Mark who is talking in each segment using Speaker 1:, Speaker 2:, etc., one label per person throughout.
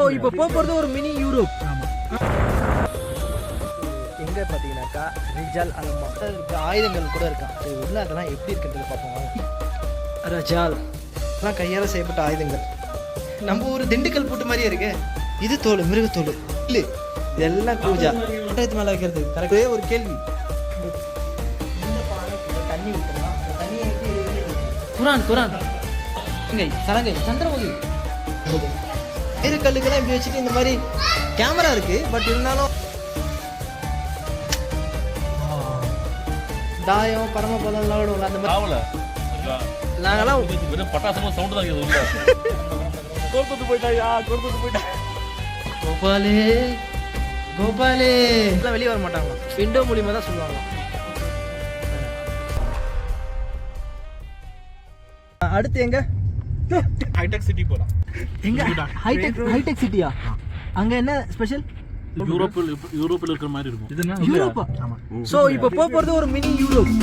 Speaker 1: இப்போ போகிறது ஒரு மினி யூரோப். எங்கே பார்த்தீங்கன்னாக்கா ரிஜால் அல்மா இருக்க ஆயுதங்கள் கூட இருக்கான். சரி உள்ள அதெல்லாம் எப்படி இருக்குன்றது பார்ப்போம். ரஜால் எல்லாம் கையால் செய்யப்பட்ட ஆயுதங்கள். நம்ம ஒரு திண்டுக்கல் பூட்டு மாதிரியே இருக்கு. இது தோல், மிருகத்தோல் இல்லை, இதெல்லாம் பூஜா பட்டயத்து மேலே வைக்கிறது. கரெக்டே ஒரு கேள்வி. தண்ணி விட்டுலாம், தண்ணியை குரான் குரான் இங்கே சலங்கை சந்திரமுகி வேறு கல்லுக்கெல்லாம் இப்படி வச்சுட்டு இந்த மாதிரி கேமரா இருக்கு. பட் இருந்தாலும் தாயம் பரமபதம்லாம் விடுவோம்ல அந்த மாதிரி நாங்கெல்லாம்
Speaker 2: பட்டாசமா சவுண்ட் தான் கொடுத்துட்டு போயிட்டா
Speaker 1: கோபாலே கோபாலே எல்லாம் வெளியே வர மாட்டாங்களா, விண்டோ மூலியமா தான் சொல்லுவாங்க. அடுத்து எங்க
Speaker 2: ஹைடெக் சிட்டி போலாம்.
Speaker 1: எங்க ஹைடெக் சிட்டியா? அங்க என்ன ஸ்பெஷல்?
Speaker 2: யூரோப்பில் இருக்கிற மாதிரி இருக்கும்.
Speaker 1: யூரோப்பா? சோ இப்போ போறது ஒரு mini Europe.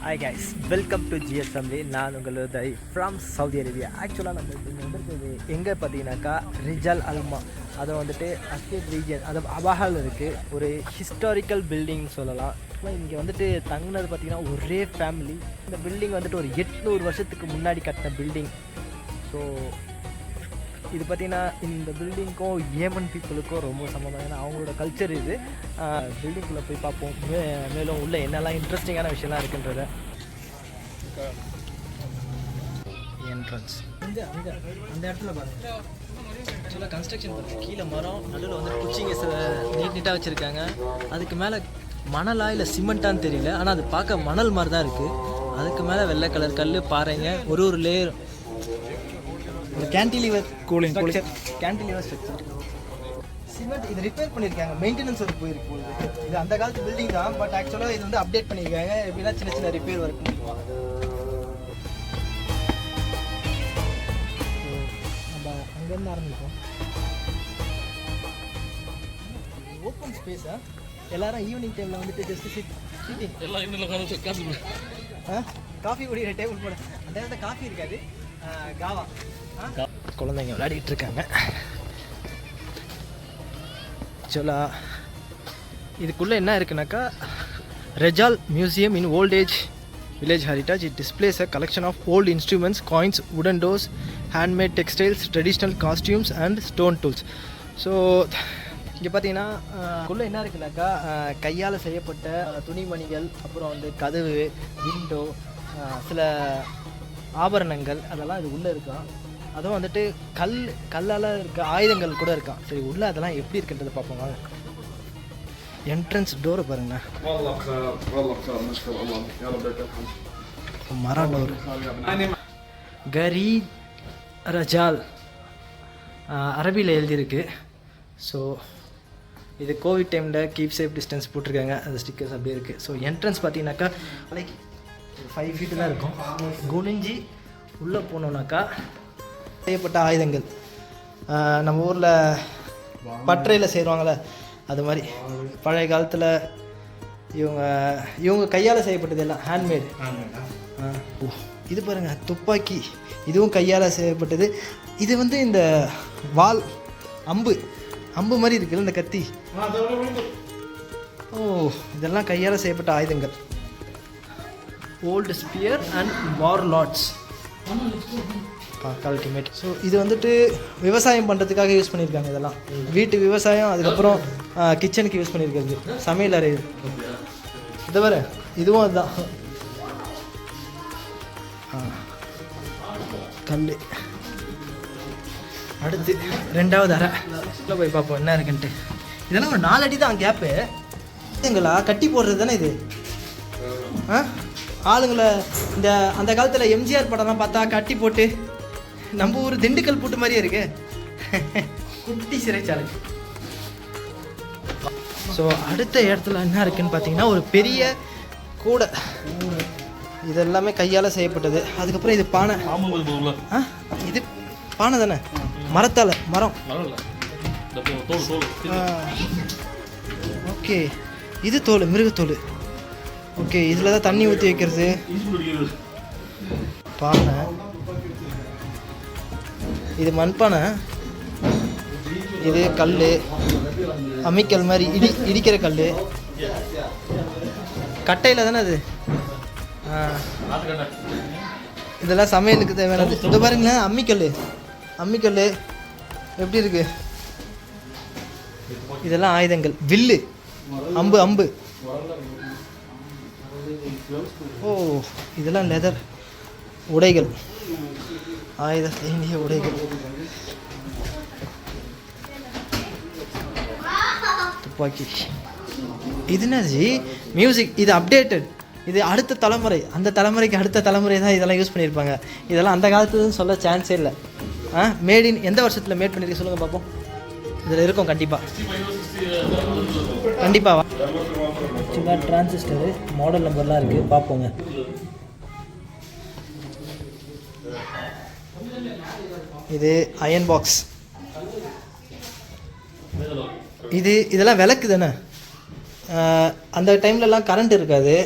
Speaker 1: Hi guys, welcome to GSMT. நான் உங்கள் உதய் ஃப்ரம் சவுதி அரேபியா. ஆக்சுவலாக நம்ம இப்போ வந்துருக்குது எங்கே பார்த்தீங்கன்னாக்கா ரிஜால் அல்மா. அதை வந்துட்டு அஸ்கேட் ரீஜன், அது அபாஹால் இருக்குது. ஒரு ஹிஸ்டாரிக்கல் பில்டிங்னு சொல்லலாம். இங்கே வந்துட்டு தங்கினது பார்த்திங்கன்னா ஒரே ஃபேமிலி. இந்த பில்டிங் வந்துட்டு ஒரு 800 வருஷத்துக்கு முன்னாடி கட்டின பில்டிங். ஸோ இது பார்த்திங்கன்னா இந்த பில்டிங்க்கும் ஏமன் பீப்புளுக்கும் ரொம்ப சம்மந்தம். ஏன்னா அவங்களோட கல்ச்சர் இது. பில்டிங்குள்ளே போய் பார்ப்போம், மேலும் உள்ள என்னெல்லாம் இன்ட்ரெஸ்டிங்கான விஷயம்லாம் இருக்குன்றத. என்ட்ரன்ஸ் அங்கே அந்த இடத்துல பாருங்க. ஆக்சுவலாக கன்ஸ்ட்ரக்ஷன் பண்ணுறது கீழே மரம், நடுவில் வந்து குச்சிங்க நீட்டாக வச்சுருக்காங்க. அதுக்கு மேலே மணலா இல்லை சிமெண்ட்டான்னு தெரியல, ஆனால் அது பார்க்க மணல் மாதிரி தான் இருக்குது. அதுக்கு மேலே வெள்ளை கலர் கல், பாறைங்க, ஒரு லேயர். இந்த cantilever cooling cantilever structure cement. இது ரிப்பேர் பண்ணியிருக்காங்க, மெயின்டெனன்ஸ் ஒர்க் போயிருக்கு. இது அந்த காலத்து பில்டிங் தான், பட் ஆக்சுவலாக இது வந்து அப்டேட் பண்ணியிருக்காங்க. எப்படின்னா சின்ன சின்ன ரிப்பேர் ஒர்க். நம்ம அங்கேருந்து ஆரம்பிப்போம். ஓப்பன் ஸ்பேஸா? எல்லாரும் ஈவினிங் டைமில் வந்துட்டு ஜஸ்ட் சீட்டிங் காஃபி குடிக்கிற டேபிள் போட. அந்த இடத்துல காஃபி இருக்காது, காவா. குழந்தைங்க விளையாடிட்டு இருக்காங்க. ஆக்சுவலாக இதுக்குள்ளே என்ன இருக்குனாக்கா ரெஜால் museum in old age village heritage. It displays a collection of old instruments, coins, wooden doors, handmade textiles, traditional costumes and stone tools. So இங்கே பார்த்தீங்கன்னா உள்ளே என்ன இருக்குனாக்கா கையால் செய்யப்பட்ட துணிமணிகள், அப்புறம் வந்து கதவு, விண்டோ, சில ஆபரணங்கள், அதெல்லாம் இது உள்ளே இருக்கான். அதுவும் வந்துட்டு கல்லால் இருக்க ஆயுதங்கள் கூட இருக்கான். சரி உள்ளே அதெல்லாம் எப்படி இருக்குன்றதை பார்ப்போம் வாங்க. என்ட்ரன்ஸ் டோரை பாருங்கண்ணா, மர டோர். கரி ரஜால் அரபியில் எழுதியிருக்கு. ஸோ இது கோவிட் டைமில் கீப் சேஃப் டிஸ்டன்ஸ் போட்டிருக்காங்க, அந்த ஸ்டிக்கர்ஸ் அப்படியே இருக்குது. ஸோ என்ட்ரன்ஸ் பார்த்தீங்கன்னாக்கா லைக் 5 feet தான் இருக்கும். குனிஞ்சி உள்ளே போனோம்னாக்கா செய்யப்பட்ட ஆயுதங்கள், நம்ம ஊரில் பட்டறையில் செய்வாங்களே அது மாதிரி பழைய காலத்தில் இவங்க கையால் செய்யப்பட்டது எல்லாம் ஹேண்ட்மேடு. இது பாருங்கள் துப்பாக்கி, இதுவும் கையால் செய்யப்பட்டது. இது வந்து இந்த வால் அம்பு மாதிரி இருக்குல்ல இந்த கத்தி. ஓ இதெல்லாம் கையால் செய்யப்பட்ட ஆயுதங்கள். Old spear and warlords ultimate. So இது வந்துட்டு விவசாயம் பண்ணுறதுக்காக யூஸ் பண்ணியிருக்காங்க. இதெல்லாம் வீட்டு விவசாயம், அதுக்கப்புறம் கிச்சனுக்கு யூஸ் பண்ணியிருக்கிறது, சமையல் அறை. இதை வேறு இதுவும் அதுதான் கல். அடுத்து 2வது அறை உள்ளே போய் பார்ப்போம் என்ன இருக்குன்ட்டு. இதெல்லாம் ஒரு 4 அடி தான் கேப்பு. எங்களா கட்டி போடுறது தானே இது? ஆளுங்களை இந்த அந்த காலத்தில் எம்ஜிஆர் படம்லாம் பார்த்தா கட்டி போட்டு, நம்ம ஊர் திண்டுக்கல் பூட்டு மாதிரியே இருக்கு, குட்டி சிறைச்சாலை. ஸோ அடுத்த இடத்துல என்ன இருக்குன்னு பார்த்தீங்கன்னா ஒரு பெரிய கூடை. இது எல்லாமே கையால் செய்யப்பட்டது. அதுக்கப்புறம் இது பானை. இது பானை தானே, மரம். ஓகே, இது தோல், மிருகத்தோல். ஓகே, இதில் தான் தண்ணி ஊற்றி வைக்கிறது. பானை, இது மண்பானை, இது கல், அம்மிக்கல் மாதிரி இடிக்கிற கல், கட்டையில் தானே அது. இதெல்லாம் சமையலுக்கு தேவையானது. இதை பாருங்களேன், அம்மிக்கல் எப்படி இருக்கு. இதெல்லாம் ஆயுதங்கள், வில்லு, அம்பு. ஓ, இதெல்லாம் லெதர் உடைகள், ஆயுத வேண்டிய உடைகள். துப்பாக்கி. இது என்னது? மியூசிக். இது அப்டேட்டட். இது அடுத்த தலைமுறை, அந்த தலைமுறைக்கு அடுத்த தலைமுறை தான் இதெல்லாம் யூஸ் பண்ணியிருப்பாங்க. இதெல்லாம் அந்த காலத்துலன்னு சொல்ல சான்ஸே இல்லை. மேட் இன் எந்த வருஷத்தில் மேட் பண்ணியிருக்கு சொல்லுங்கள் பார்ப்போம். இதில் இருக்கும் கண்டிப்பாக. ஆக்சுவலாக டிரான்சிஸ்டரு மாடல் நம்பர்லாம் இருக்குது, பார்ப்போங்க. இது அயன் பாக்ஸ். இதெல்லாம் விளக்கு தானே. அந்த டைம்லலாம் கரண்ட் இருக்காது.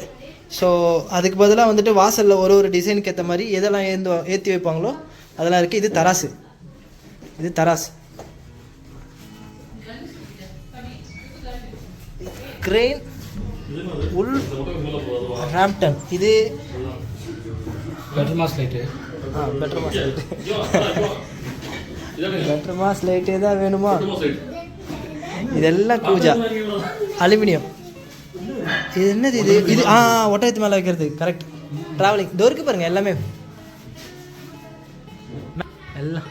Speaker 1: ஸோ அதுக்கு பதிலாக வந்துட்டு வாசலில் ஒரு டிசைனுக்கு ஏற்ற மாதிரி எதெல்லாம் ஏற்றி வைப்பாங்களோ அதெல்லாம் இருக்குது. இது தராசு. கிரெயின், உல் ராம்ப்டன். இது பெட்ரோமாஸ் லைட்டு. பெட்ரோமாஸ் லைட்டு தான் வேணுமா? இதெல்லாம் கூஜா, அலுமினியம். இது என்னது? இது ஒட்டகத்து மேலே வைக்கிறது. கரெக்ட். ட்ராவலிங் டோருக்கு பாருங்க, எல்லாமே எல்லாம்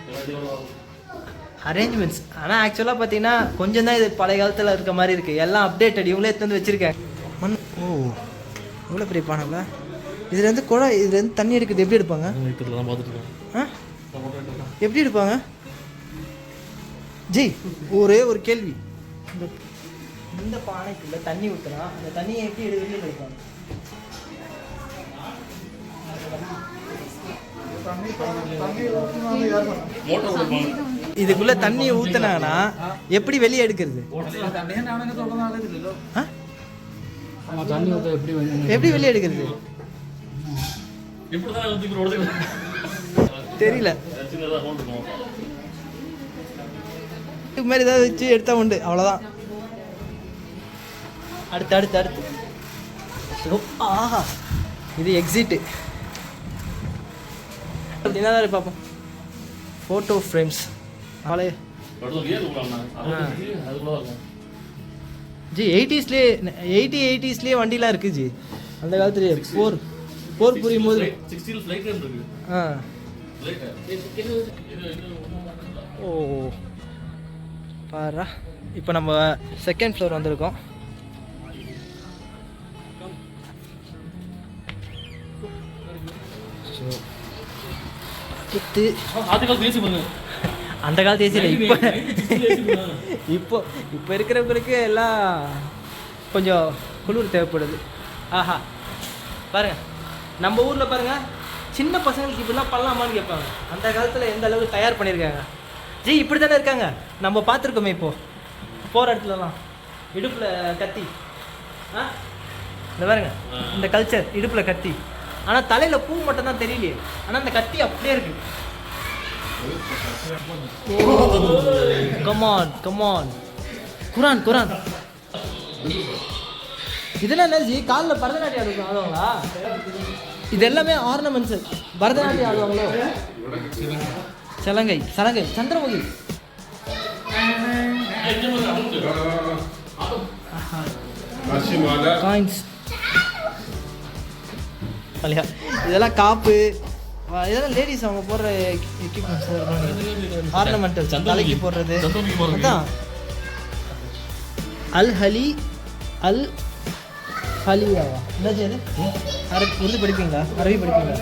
Speaker 1: அரேஞ்ச்மெண்ட்ஸ். ஆனால் ஆக்சுவலாக பார்த்தீங்கன்னா கொஞ்சம் தான் இது பழைய காலத்தில் இருக்க மாதிரி இருக்குது. எல்லாம் அப்டேட்டட். இவ்வளோ எடுத்து வந்து வச்சுருக்கேன். இவ்வளோ பெரிய பானைல இதுலேருந்து குழாய், இதுலேருந்து தண்ணி எடுக்குது. எப்படி எடுப்பாங்க? எப்படி எடுப்பாங்க ஜி? ஒரே ஒரு கேள்வி. இந்த பானைக்குள்ள தண்ணி ஊற்றினா அந்த தண்ணியை எப்படி வெளியே எடுப்பாங்க? இதுக்குள்ள தண்ணியை ஊத்தினாங்கன்னா எப்படி வெளியே எடுக்கிறது? எப்படி வெளியே எடுக்கிறது தெரியல. இது மாதிரி ஏதாவது வச்சு எடுத்தா உண்டு, அவ்வளோதான். அடுத்து ஆஹா, இது எக்ஸிட்டு. என்னதான் பார்ப்போம். Photo frames. ஜி 80ஸ்லேயே வண்டிலாம் இருக்குது ஜி. அந்த காலத்துலேயே போர் புரியும் போது. ஓ பாரா. இப்போ நம்ம செகண்ட் ஃப்ளோர் வந்திருக்கோம். அந்த காலத்து ஏசி இப்போ இருக்கிறவங்களுக்கு எல்லாம் கொஞ்சம் குளிர் தேவைப்படுது. ஆஹா பாருங்க, நம்ம ஊரில் பாருங்க, சின்ன பசங்களுக்கு இப்படிலாம் பண்ணலாமான்னு கேட்பாங்க. அந்த காலத்தில் எந்த அளவுக்கு தயார் பண்ணியிருக்காங்க ஜி. இப்படி தானே இருக்காங்க, நம்ம பார்த்துருக்கோமே. இப்போது போகிற இடத்துலலாம் இடுப்பில் கத்தி. இந்த பாருங்க, இந்த கல்ச்சர், இடுப்பில் கத்தி. ஆனால் தலையில் பூ மட்டும் தான் தெரியலையே, ஆனால் அந்த கத்தி அப்படியே இருக்கு. கமான். குரான். இதெல்லாம் என்ன ஜி? காலில் பரதநாட்டியம் ஆடுவாங்களா? இது எல்லாமே ஆர்னமெண்ட்ஸு. பரதநாட்டியம் ஆடுவாங்களோ? சலங்கை, சந்திரமுகி. காயின்ஸ். இதெல்லாம் காப்பு. இதெல்லாம் லேடிஸ் அவங்க போடுற எக்யூப்மெண்ட்ஸ், ஆர்னமெண்டல், தலைக்கு போடுறது. அதான் அல் ஹலியாவா? என்னது அது? உருது படிப்பீங்களா? அரபி படிப்பீங்களா?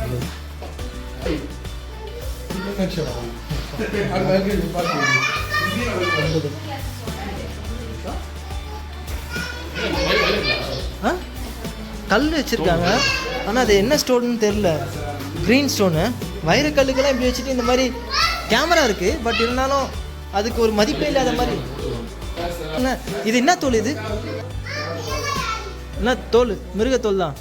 Speaker 1: கல் வச்சுருக்காங்க, ஆனால் அது என்ன ஸ்டோன்னு தெரில. Green stone. வைரக்கல்லுக்கெல்லாம் இப்படி வச்சுட்டு இந்த மாதிரி கேமரா இருக்குது, பட் இருந்தாலும் அதுக்கு ஒரு மதிப்பே இல்லாத மாதிரி. இது என்ன தோல்? இது என்ன தோல்? மிருகத்தோல் தான்.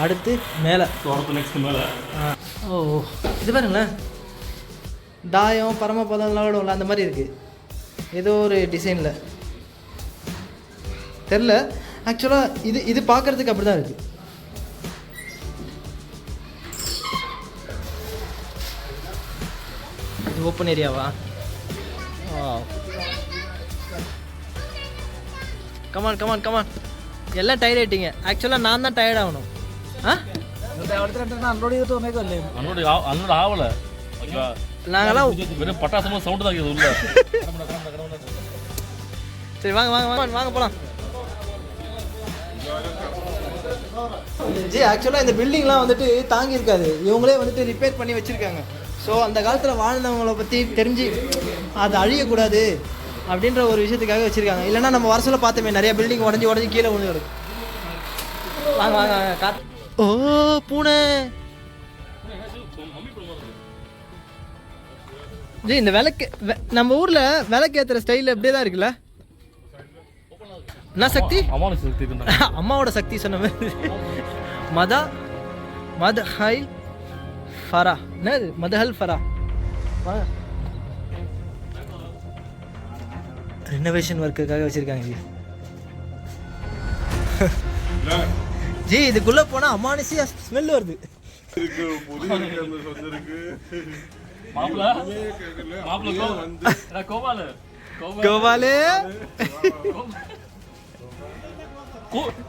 Speaker 1: அடுத்து மேலே
Speaker 2: தோட்டத்து நெக்ஸ்ட் மேலே.
Speaker 1: ஓ இது பாருங்களேன், தாயம் பரமபதம்லாம் விடுவோம்ல அந்த மாதிரி இருக்குது. ஏதோ ஒரு டிசைனில் தெரில. ஆக்சுவலாக இது பார்க்குறதுக்கு அப்படி தான் இருக்குது. இது ஓப்பன் ஏரியாவா? கமான் கமான் கமான், எல்லாம் டயர்ட் ஆகிட்டீங்க. ஆக்சுவலாக நான் தான் டயர்ட் ஆகணும்.
Speaker 2: அன்னோட ஆவலை ஓகேவா?
Speaker 1: நாங்களாம்
Speaker 2: வெறும் பட்டாசமாக சவுண்டு தான் உள்ள.
Speaker 1: சரி வாங்க வாங்க வாங்க வாங்க போகலாம். ஜி ஆக்சுவலாக இந்த பில்டிங்லாம் வந்துட்டு தாங்கி இருக்காது, இவங்களே வந்துட்டு ரிப்பேர் பண்ணி வச்சுருக்காங்க. ஸோ அந்த காலத்தில் வாழ்ந்தவங்கள பற்றி தெரிஞ்சு அது அழியக்கூடாது அப்படின்ற ஒரு விஷயத்துக்காக வச்சுருக்காங்க. இல்லைன்னா நம்ம வருஷத்தில் பார்த்தோமே நிறைய பில்டிங் உடஞ்சி கீழே விழுந்து கிடக்கு. வாங்க வாங்க வாங்க. ஓ பூனை ஜி, இந்த விளக்கு நம்ம ஊரில் விளக்கு ஏற்றுற ஸ்டைல் அப்படியே தான் இருக்குல்ல? என்ன சக்தி? அம்மாவோட சக்தி சொன்ன மாதிரி. மதஹல் ஃபரா. என்னது மதஹல் ஃபரா? வாங்க. ரெனோவேஷன் ஒர்க்குக்காக வச்சிருக்காங்க ஜி. ஜி இதுக்குள்ள போனா அமானுஷியா ஸ்மெல் வருது. கோபாலே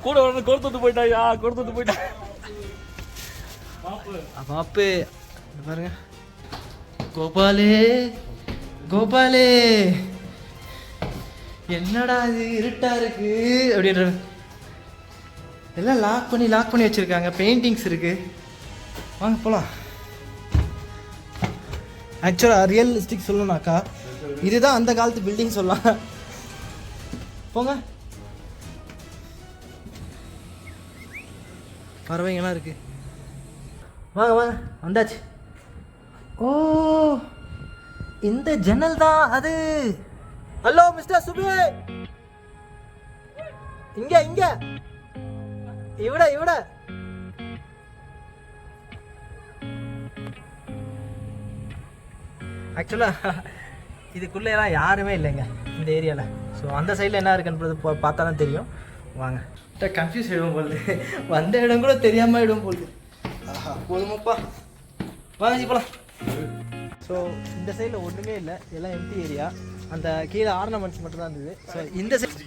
Speaker 2: கூட கொடுத்துட்டு போயிட்டாயா, கொடுத்துட்டு போயிட்டா
Speaker 1: பாப்பு. பாருங்க கோபாலே கோபாலே, என்னடா இது இருட்டா இருக்கு அப்படின்ற. எல்லாம் லாக் பண்ணி வச்சிருக்காங்க. பெயிண்டிங்ஸ் இருக்கு. வாங்க போலாம். ஆக்சுவலாக ரியலிஸ்டிக் சொல்லணும்னாக்கா இதுதான் அந்த காலத்து பில்டிங் சொல்லலாம். போங்க. பறவைங்களாம் இருக்கு. வாங்க வாங்க வந்தாச்சு. ஓ இந்த ஜன்னல் தான் அது. ஹலோ மிஸ்டர் சுபி, இங்க இவட ஆக்சுவலாக இதுக்குள்ளே எல்லாம் யாருமே இல்லைங்க இந்த ஏரியாவில். ஸோ அந்த சைடில் என்ன இருக்குன்றது பார்த்தா தான் தெரியும். வாங்க. கன்ஃபியூஸ் ஆகிடும் போகுது, வந்த இடம் கூட தெரியாமல் ஆகிடும் போகுது. ஆஹா போதுமாப்பா, வாங்க போகலாம். ஸோ இந்த சைடில் ஒன்றுமே இல்லை, எல்லாம் எம்டி ஏரியா. அந்த கீழே ஆர்னமெண்ட்ஸ் மட்டும் தான் இருந்தது. ஸோ இந்த சைடு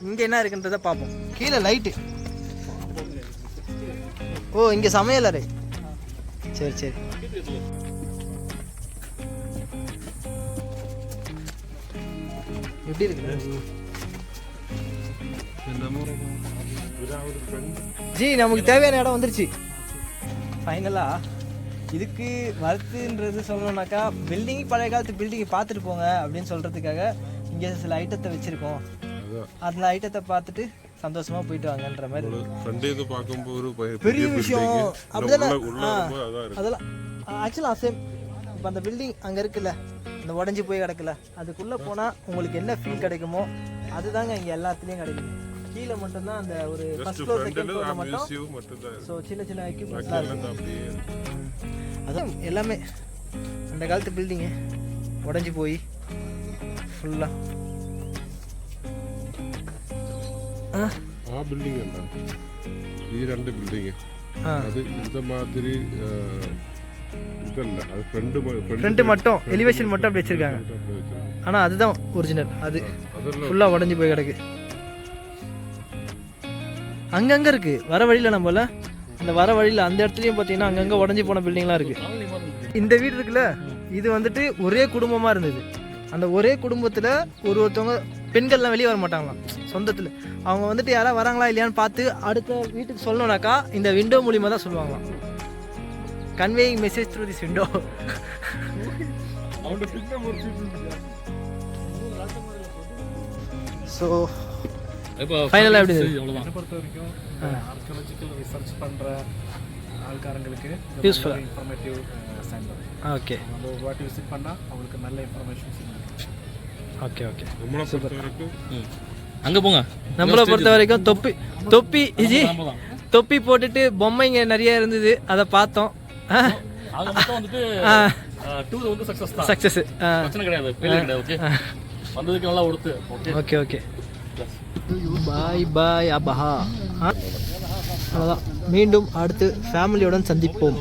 Speaker 1: இங்கே என்ன இருக்குன்றதை பார்ப்போம். கீழே லைட்டு. ஓ இங்கே சமையல் அறை. சரி சரி. எப்படி இருக்கு ஜி? நமக்கு தேவையான இடம் வந்துருச்சு ஃபைனலாக. இதுக்கு வருத்துன்றது சொல்லணும்னாக்கா, பில்டிங் பழைய காலத்து பில்டிங்கை பார்த்துட்டு போங்க அப்படின்னு சொல்கிறதுக்காக இங்கே சில ஐட்டத்தை வச்சுருக்கோம். அந்த ஐட்டத்தை பார்த்துட்டு சந்தோஷமாக போயிட்டு வாங்கன்ற மாதிரி பெரிய விஷயம். அப்படிதான் அதெல்லாம் ஆக்சுவலாக சேம். இப்போ அந்த பில்டிங் அங்கே இருக்குல்ல, அந்த உடஞ்சி போய் கிடக்குல, அதுக்குள்ளே போனால் உங்களுக்கு என்ன ஃபீல் கிடைக்குமோ அதுதாங்க இங்கே எல்லாத்துலேயும் கிடைக்கும். கீழே மட்டும்தான் அந்த ஒரு ஃபர்ஸ்ட் ஃப்ளோர் செகண்ட் ஃப்ளோர் மட்டும். ஸோ சின்ன சின்ன எக்யூப்மெண்ட்லாம் இருக்குது. அதான் எல்லாமே அந்த காலத்து பில்டிங்கு உடஞ்சி போய் ஃபுல்லாக
Speaker 3: ആ ബിൽഡിംഗ് അല്ല, ഈ രണ്ട് ബിൽഡിംഗ് അത് இந்த மாதிரி இதல்ல, அது ஃப்ரண்ட்
Speaker 1: மட்டும் எலிவேஷன் மட்டும் அப்படி வச்சிருக்காங்க. ஆனால் அதுதான் ஒரிஜினல். அது ஃபுல்லாக உடஞ்சி போய் கிடக்கு. அங்கங்கே இருக்குது வர வழியில். நம்மள அந்த வர வழியில் அந்த இடத்துலையும் பார்த்தீங்கன்னா அங்கங்கே உடஞ்சி போன பில்டிங்லாம் இருக்குது. இந்த வீடு இருக்குல்ல, இது வந்துட்டு ஒரே குடும்பமாக இருந்தது. அந்த ஒரே குடும்பத்தில் ஒருத்தவங்க பெண்கள்லாம் வெளியே வர மாட்டாங்களாம் சொந்தத்தில். அவங்க வந்துட்டு யாராவது வராங்களா இல்லையான்னு பார்த்து அடுத்த வீட்டுக்கு சொல்லணும்னாக்கா இந்த விண்டோ மூலிமா தான் சொல்லுவாங்களாம். Conveying message through this window. So ஃபைனலாக எப்படி
Speaker 2: என்னை பொறுத்த வரைக்கும் ஆர்கியாலஜிக்கல் ரிசர்ச் பண்ணுற ஆள்காரங்களுக்கு
Speaker 1: யூஸ்ஃபுல்லாக
Speaker 2: இன்ஃபர்மேட்டிவ் சென்டர்.
Speaker 1: ஓகே,
Speaker 2: நம்ம ஒரு வாட்டி விசிட் பண்ணால் அவங்களுக்கு நல்ல இன்ஃபர்மேஷன்ஸ்.
Speaker 1: Okay okay.
Speaker 3: நம்மளை பொறுத்த வரைக்கும்
Speaker 2: அங்கே போங்க.
Speaker 1: நம்மளை பொறுத்த வரைக்கும் தொப்பி ஜி தொப்பி போட்டுட்டு பொம்மைங்க நிறைய இருந்தது, அதை பார்த்தோம்.
Speaker 2: ஆக மொத்தம் வந்துட்டு டூர் வந்து சக்ஸஸ் தான்.
Speaker 1: சக்ஸஸ்.
Speaker 2: பிரச்சனை கிடையாது, ஃபெயிலியர் கிடையாது. ஓகே, வந்ததுக்கு நல்லா ஒருத்து. ஓகே
Speaker 1: ஓகே ஓகே, பாய் பாய் அபஹா. அவ்வளோதான், மீண்டும் அடுத்து ஃபேமிலியுடன் சந்திப்போம்.